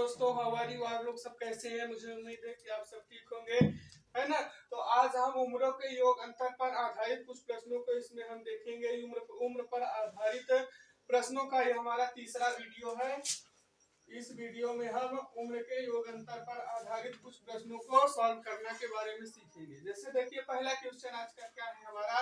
दोस्तों, हमारी आप लोग सब कैसे हैं। मुझे उम्मीद है कि आप सब ठीक होंगे, है ना। तो आज हम उम्रों के योग अंतर पर आधारित कुछ प्रश्नों को इसमें हम देखेंगे। उम्र पर आधारित प्रश्नों का ये हमारा तीसरा वीडियो है। इस वीडियो में हम उम्र के योग अंतर पर आधारित कुछ प्रश्नों को सॉल्व करने के बारे में सीखेंगे। जैसे देखिए, पहला क्वेश्चन आज का क्या है हमारा।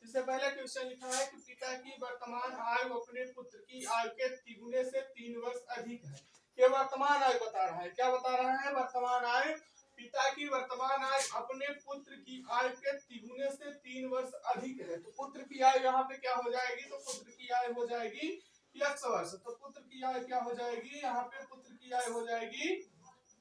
इससे पहले क्वेश्चन लिखा है कि पिता की वर्तमान आयु अपने पुत्र की आयु के तिगुने से 3 वर्ष अधिक है। ये वर्तमान आयु बता रहा है। क्या बता रहा है? वर्तमान आयु। पिता की वर्तमान आयु अपने पुत्र की आयु के तिगुने से 3 वर्ष अधिक है। तो पुत्र की आयु यहाँ पे क्या हो जाएगी? तो पुत्र की आयु हो जाएगी x वर्ष। तो पुत्र की आयु क्या हो जाएगी? यहाँ पे पुत्र की आयु हो जाएगी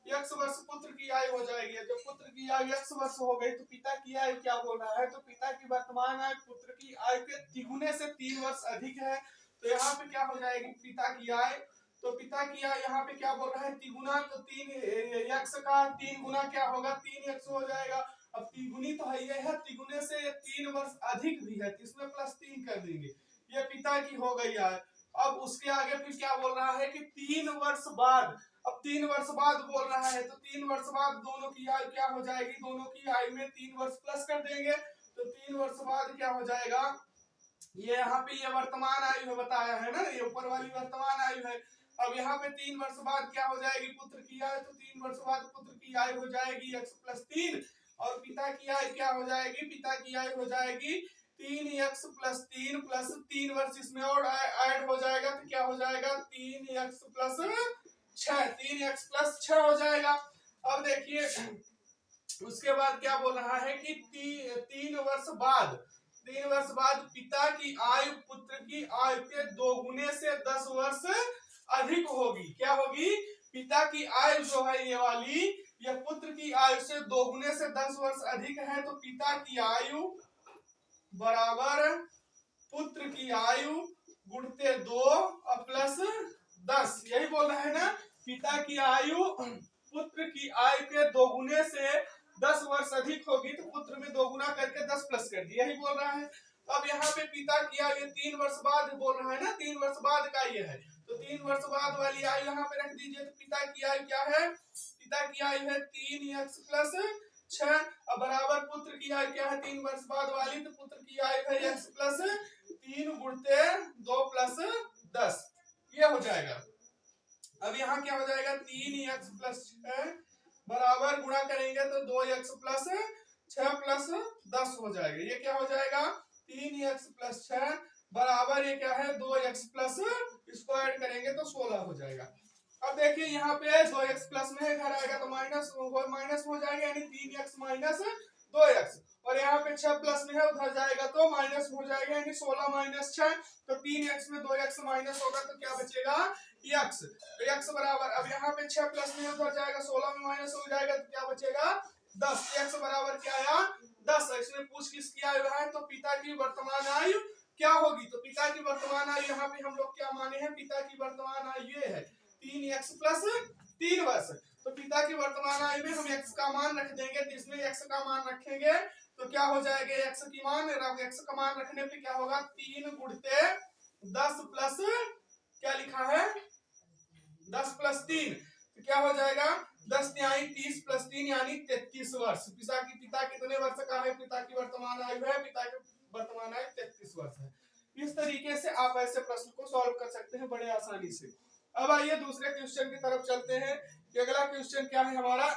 x वर्ष। पुत्र की आयु हो जाएगी। जब पुत्र की आयु x वर्ष हो गई तो पिता की आयु क्या बोल रहा है? तो पिता की वर्तमान आयु पुत्र की आयु के तिगुने से 3 वर्ष अधिक है। तो यहाँ पे क्या हो जाएगी? पिता की आयु। तो पिता की आयु यहाँ पे क्या बोल रहा है? तिगुना। तो 3 का 3 गुना क्या होगा? 3x हो जाएगा। अब तिगुनी तो है ये है, तिगुने से ये 3 वर्ष अधिक भी है, तो इसमें +3 कर देंगे। ये पिता की हो गई आयु। अब उसके आगे फिर क्या बोल रहा है कि 3 वर्ष बाद। अब 3 वर्ष बाद बोल रहा है, तो 3 वर्ष बाद दोनों की आयु क्या हो जाएगी? दोनों की आयु में 3 वर्ष प्लस कर देंगे। तो 3 वर्ष बाद क्या हो जाएगा? ये यहाँ पे ये वर्तमान आयु है बताया है ना, ये ऊपर वाली वर्तमान आयु है। अब यहाँ पे 3 वर्ष बाद क्या हो जाएगी? पुत्र की आयु। तो 3 वर्ष बाद पुत्र की आयु हो जाएगी x + 3। और पिता की आयु क्या हो जाएगी? पिता की आयु हो जाएगी 3x + 3 प्लस 3 वर्ष इसमें और ऐड हो जाएगा। तो क्या हो जाएगा? 3x + 6। 3x + 6 हो जाएगा। अब देखिए उसके बाद क्या बोल रहा है कि 3 वर्ष बाद पिता की आयु पुत्र की आयु के 2 गुने से 10 वर्ष अधिक होगी। क्या होगी? पिता की आयु जो है ये वाली, ये पुत्र की आयु से 2 गुने से 10 वर्ष अधिक है। तो पिता की आयु बराबर पुत्र की आयु गुणते 2 और +10। यही बोल रहा है ना। पिता की आयु पुत्र की आयु के 2 गुने से 10 वर्ष अधिक होगी, तो पुत्र में 2 गुना करके 10 प्लस कर दिया। यही बोल रहा है। अब यहाँ पे पिता की आयु 3 वर्ष बाद बोल रहा है ना, 3 वर्ष बाद का ये है। तो 3 वर्ष बाद वाली आयु यहाँ पे रख दीजिए। तो पिता की आयु क्या है? पिता की आयु है 3x + 6 और बराबर पुत्र की आयु क्या है? 3 वर्ष बाद वाली। तो पुत्र की आयु है x + 3 गुणते 2 + 10। ये हो जाएगा। अब यहाँ क्या हो जाएगा? 3x + 6 बराबर गुणा करेंगे तो 2x + 6 + 10 हो जाएगा। ये क्या हो जाएगा? 3x + 6 बराबर ये क्या है? 2x + इसको ऐड करेंगे तो 16 हो जाएगा। अब देखिए यहाँ पे 2x प्लस में इधर आएगा तो माइनस हो जाएगा, यानी 3x - 2x। और यहाँ पे 6 प्लस में है, उधर जाएगा तो माइनस हो जाएगा, यानी 16 - 6। तो 3x में 2x माइनस होगा तो क्या बचेगा? x। तो x बराबर, अब यहाँ पे 6 प्लस में उधर जाएगा, 16 में माइनस हो जाएगा तो क्या बचेगा? 10। x बराबर क्या आया? 10। इसमें पूछ किसकी आयु है? तो पिता की वर्तमान आयु क्या होगी? तो पिता की वर्तमान आयु यहाँ पे हम लोग क्या माने हैं? पिता की वर्तमान आयु ये है 3x + 3 वर्ष। तो पिता की वर्तमान आयु में हम x का मान रख देंगे। तो इसमें x का मान रखेंगे तो क्या हो जाएगा? x की मान, x का मान रखने पे क्या होगा? 3 गुणते 10 प्लस क्या लिखा है? 10 + 3। तो क्या हो जाएगा? 10 यानी 30 + 3 यानी 33 वर्ष। पिता कितने वर्ष का है? पिता की वर्तमान आयु है, पिता की वर्तमान आयु 33 वर्ष है। इस तरीके से आप ऐसे प्रश्न को सॉल्व कर सकते हैं बड़े आसानी से। अब आइए दूसरे क्वेश्चन की तरफ चलते हैं कि अगला क्वेश्चन क्या है हमारा।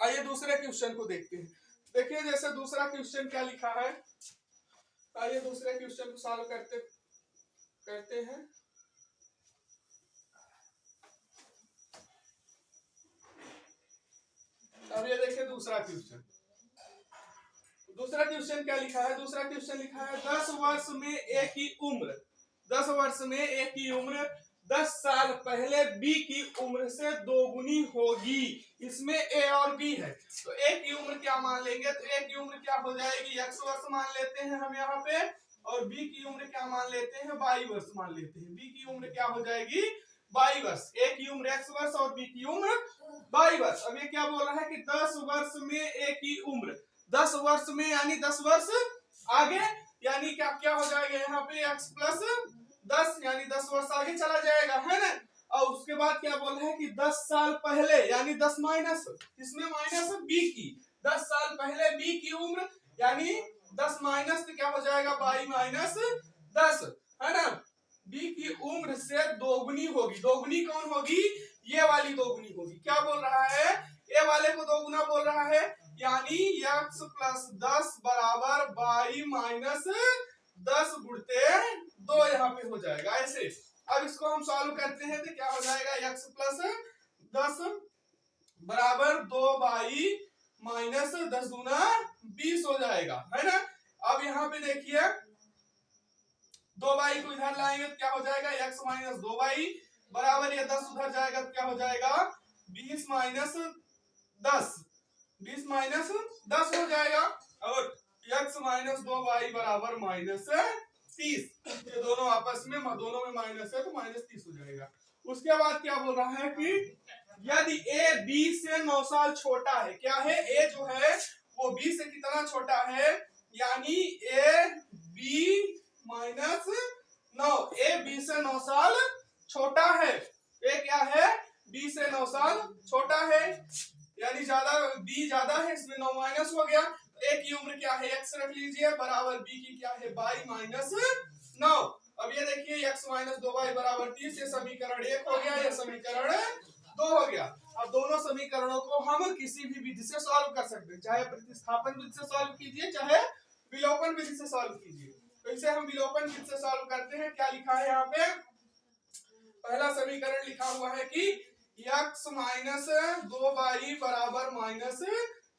आइए दूसरे क्वेश्चन को देखते हैं। देखिए जैसे दूसरा क्वेश्चन क्या लिखा है। आइए दूसरे क्वेश्चन को सॉल्व करते हैं। अब ये देखिए दूसरा क्वेश्चन क्या लिखा है। दूसरा क्वेश्चन लिखा है 10 वर्ष में एक ही उम्र 10 साल पहले बी की उम्र से 2 गुनी होगी। इसमें ए और बी है, तो ए की उम्र क्या मान लेंगे? तो ए की उम्र क्या हो जाएगी? x वर्ष मान लेते हैं हम यहाँ पे, और बी की उम्र क्या मान लेते हैं? y वर्ष मान लेते हैं। बी की उम्र क्या हो जाएगी? y वर्ष। ए की उम्र x वर्ष और बी की उम्र y वर्ष। अब ये क्या बोल रहा है कि 10 वर्ष में ए की उम्र, 10 वर्ष में यानी 10 वर्ष आगे, यानी क्या हो जाएगा यहाँ पे x + 10 यानी 10 वर्ष आगे चला जाएगा, है ना। और उसके बाद क्या बोल रहे हैं कि 10 साल पहले यानी 10 माइनस, इसमें माइनस बी की, 10 साल पहले बी की उम्र यानी 10 माइनस तो क्या हो जाएगा 22 माइनस 10, है ना। बी की उम्र से दोगुनी होगी, दोगुनी कौन होगी, ये वाली दोगुनी होगी। क्या बोल रहा है, ए वाले को दोगुना बोल रहा है, यानी x प्लस 10 बराबर 22 माइनस 10 गुणते 2 यहाँ पे हो जाएगा ऐसे। अब इसको हम सॉल्व करते हैं तो क्या हो जाएगा, x प्लस 10 बराबर 2 माइनस 10 दूना 20 हो जाएगा, है ना। अब यहाँ पे देखिए 2 को इधर लाएंगे तो क्या हो जाएगा, x माइनस 2 बराबर ये 10 उधर जाएगा तो क्या हो जाएगा 20 माइनस 10, 20 माइनस 10 हो जाएगा। और x माइनस 2 बराबर माइनस 30, ये दोनों आपस में, दोनों में माइनस है तो माइनस 30 हो जाएगा। उसके बाद क्या बोल रहा है कि यदि a b से 9 साल छोटा है, क्या है, a जो है वो b से कितना छोटा है, यानी a b minus 9, a b से 9 साल छोटा है, a क्या है b से 9 साल छोटा है, यानी ज्यादा, b ज्यादा है, इसमें 9 माइनस हो गया। a की उम्र क्या है, x रख लीजिए, बराबर b की क्या है 22 माइनस 9। अब ये देखिए x माइनस 2 बराबर 30, ये समीकरण 1 हो गया, ये समीकरण 2 हो गया। अब दोनों समीकरणों को हम किसी भी विधि से सॉल्व कर सकते हैं, चाहे प्रतिस्थापन विधि से सॉल्व कीजिए, चाहे विलोपन विधि से सॉल्व कीजिए। तो इसे हम विलोपन विधि से सॉल्व करते हैं। क्या लिखा है यहाँ पे, पहला समीकरण लिखा हुआ है कि x माइनस 2 बराबर माइनस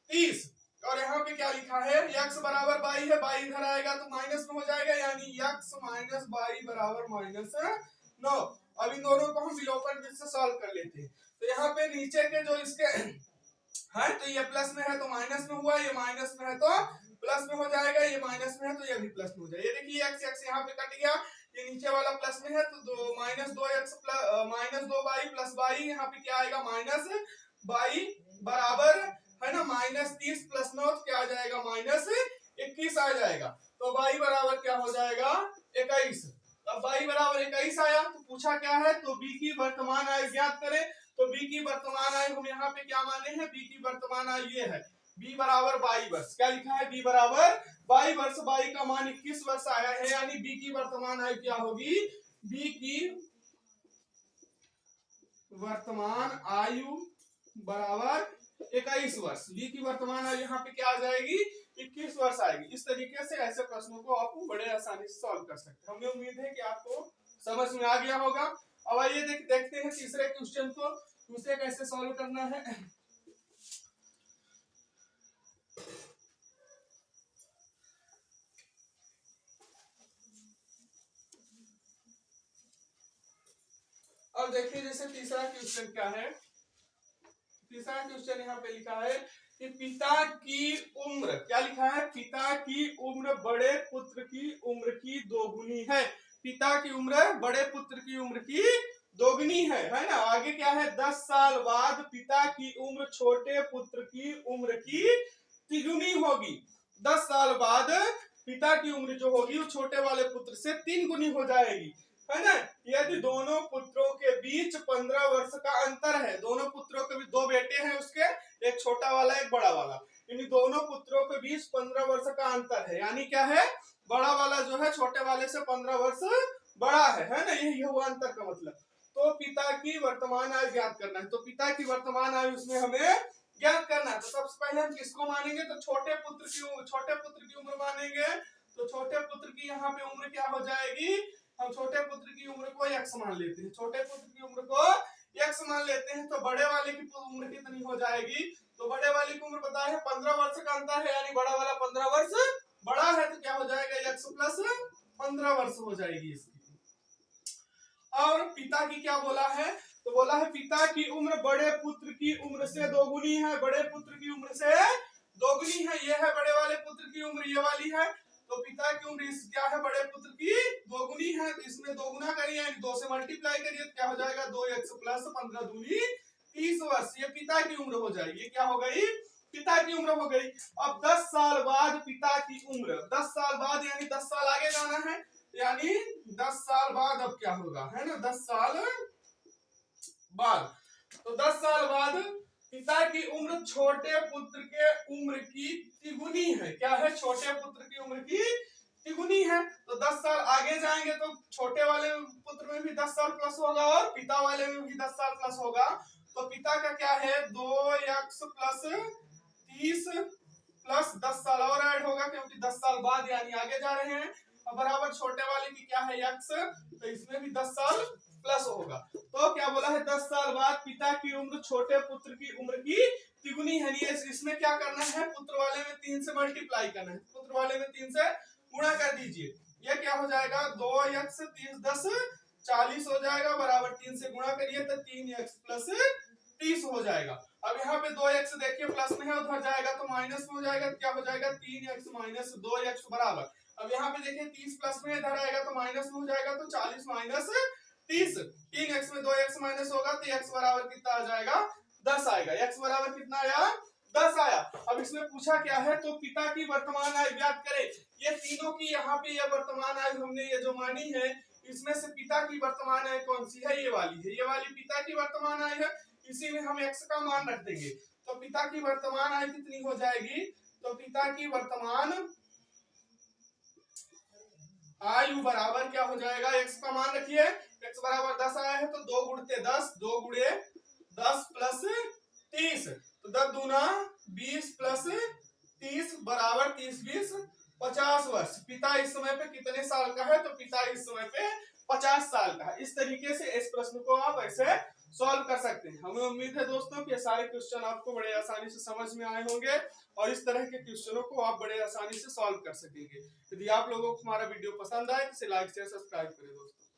30, और यहाँ पे क्या लिखा है, x बराबर 22 है, 22 इधर आएगा तो माइनस में हो जाएगा, यानी x माइनस 22 बराबर माइनस 9। अब इन दोनों को हम विलोपन विधि से सॉल्व कर लेते हैं। तो यहाँ पे नीचे के जो इसके है, तो ये प्लस में है तो माइनस में हुआ, ये माइनस में है तो प्लस में हो जाएगा, ये माइनस में है तो ये भी प्लस में हो जाएगा। ये देखिए x यहाँ पे कट गया, ये नीचे वाला प्लस में है तो माइनस 2x माइनस 2 प्लस 22, यहाँ पे क्या आएगा माइनस 22 बराबर, है ना, माइनस 30 प्लस 9 तो क्या आ जाएगा माइनस 21 आ जाएगा। तो 22 बराबर क्या हो जाएगा 21। अब 22 बराबर 21 आया तो पूछा क्या है, तो b की वर्तमान आयु ज्ञात करें। तो b की वर्तमान आयु हम यहाँ पे क्या माने हैं, b की वर्तमान आयु ये है, b बराबर 22 वर्ष। क्या लिखा है, b बराबर 22 वर्ष, 22 का मान 21 वर्ष आया है, यानी b की वर्तमान आयु क्या होगी, b की वर्तमान आयु बराबर 21 वर्ष। b की वर्तमान आयु यहाँ पे क्या आ जाएगी 21 वर्ष आएगी। इस तरीके से ऐसे प्रश्नों को आप बड़े आसानी से सॉल्व कर सकते हैं। हमें उम्मीद है कि आपको समझ में आ गया होगा। अब आइए देखते हैं तीसरे क्वेश्चन को, उसे कैसे सॉल्व करना है। अब देखिए जैसे तीसरा क्वेश्चन क्या है, तीसरा क्वेश्चन यहाँ पे लिखा है कि पिता की उम्र, क्या लिखा है, पिता की उम्र बड़े पुत्र की उम्र की दोगुनी है। पिता की उम्र बड़े पुत्र की उम्र की दोगुनी है ना। आगे क्या है, 10 साल बाद पिता की उम्र छोटे पुत्र की उम्र की तिगुनी होगी। 10 साल बाद पिता की उम्र जो होगी वो छोटे वाले पुत्र से 3 गुनी हो जाएगी, है ना। यदि दोनों पुत्रों के बीच 15 वर्ष का अंतर है, दोनों पुत्रों के बीच, 2 बेटे हैं उसके, एक छोटा वाला एक बड़ा वाला, इन दोनों पुत्रों के बीच 15 वर्ष का अंतर है, यानी क्या है, बड़ा वाला जो है छोटे वाले से 15 वर्ष बड़ा है ना, यही हुआ अंतर का मतलब। तो पिता की वर्तमान आयु ज्ञात करना है। तो पिता की वर्तमान आयु उसमें हमें ज्ञात करना है। तो सबसे पहले हम किसको मानेंगे, तो छोटे पुत्र की उम्र मानेंगे। तो छोटे पुत्र की यहाँ पे उम्र क्या हो जाएगी, हम छोटे पुत्र की उम्र को x मान लेते हैं, छोटे पुत्र की उम्र को x मान लेते हैं। तो बड़े वाले की उम्र कितनी हो जाएगी, तो बड़े वाले की उम्र पता है 15 वर्ष का अंतर है, यानी बड़ा वाला 15 वर्ष बड़ा है, तो क्या हो जाएगा x प्लस 15 वर्ष हो जाएगी इसकी। और पिता की क्या बोला है, तो बोला है पिता की उम्र बड़े पुत्र की उम्र से दोगुनी है, बड़े पुत्र की उम्र से दोगुनी है, ये है बड़े वाले पुत्र की उम्र, ये वाली है। तो पिता की उम्र क्या है, बड़े पुत्र की दोगुनी है, तो इसमें दोगुना करिए, 2 से मल्टीप्लाई करिए तो क्या हो जाएगा 2x प्लस 15 दूनी 30 वर्ष, ये पिता की उम्र हो जाएगी। क्या हो गई, पिता की उम्र हो गई। अब 10 साल बाद पिता की उम्र, 10 साल बाद यानी 10 साल आगे जाना है, यानी 10 साल बाद अब क्या होगा, है ना, 10 साल बाद। तो 10 साल बाद पिता की उम्र छोटे पुत्र के उम्र की तिगुनी है। क्या है? छोटे पुत्र की उम्र की तिगुनी है। तो 10 साल आगे जाएंगे तो छोटे वाले पुत्र में भी 10 साल प्लस होगा और पिता वाले में भी 10 साल प्लस होगा। तो पिता का क्या है? 2x प्लस 30 प्लस 10 साल और ऐड होगा, क्योंकि 10 साल बाद यानी आगे जा रहे हैं। और बराबर छोटे वाले की क्या है? x, तो इसमें भी 10 साल प्लस होगा। तो क्या बोला है? 10 साल बाद पिता की उम्र छोटे पुत्र की उम्र की तिगुनी है। इसमें क्या करना है? पुत्र वाले में 3 से मल्टीप्लाई करना है। पुत्र वाले में 3 से गुणा कर दीजिए। ये क्या हो जाएगा? 2x 30 10 40 हो जाएगा, बराबर 3 से गुणा करिए तो 3x प्लस 30 हो जाएगा। अब यहाँ पे 2x देखिए प्लस में है, उधर जाएगा तो माइनस में हो जाएगा। क्या हो जाएगा? 3x माइनस 2x बराबर। अब यहाँ पे देखिए 30 प्लस में इधर आएगा तो माइनस में हो जाएगा, तो 40 माइनस 30। 3x में 2x माइनस होगा तो x बराबर कितना आ जाएगा? 10 आएगा। x बराबर कितना आया? 10 आया। अब इसमें पूछा क्या है? तो पिता की वर्तमान आयु ज्ञात करें। ये तीनों की यहाँ पे ये वर्तमान आयु हमने ये जो मानी है, इसमें से पिता की वर्तमान आयु कौन सी है? ये वाली है। ये वाली पिता की वर्तमान आयु है। इसी में हम x का मान रख देंगे। तो पिता की वर्तमान आयु कितनी हो जाएगी? तो पिता की वर्तमान आयु बराबर क्या हो जाएगा? x का मान रखिए। x बराबर 10 आया है तो 2 गुणते 10, 2 गुणे 10 प्लस 30, तो 10 दूना 20 प्लस 30 बराबर 30 20 50 वर्ष। पिता इस समय पे कितने साल का है? तो पिता इस समय पे 50 साल का है। इस तरीके से इस प्रश्न को आप ऐसे सॉल्व कर सकते हैं। हमें उम्मीद है दोस्तों कि ये सारे क्वेश्चन आपको बड़े आसानी से समझ में आए होंगे और इस तरह के क्वेश्चनों को आप बड़े आसानी से सॉल्व कर सकेंगे। यदि आप लोगों को हमारा वीडियो पसंद आए तो इसे लाइक शेयर सब्सक्राइब करें दोस्तों।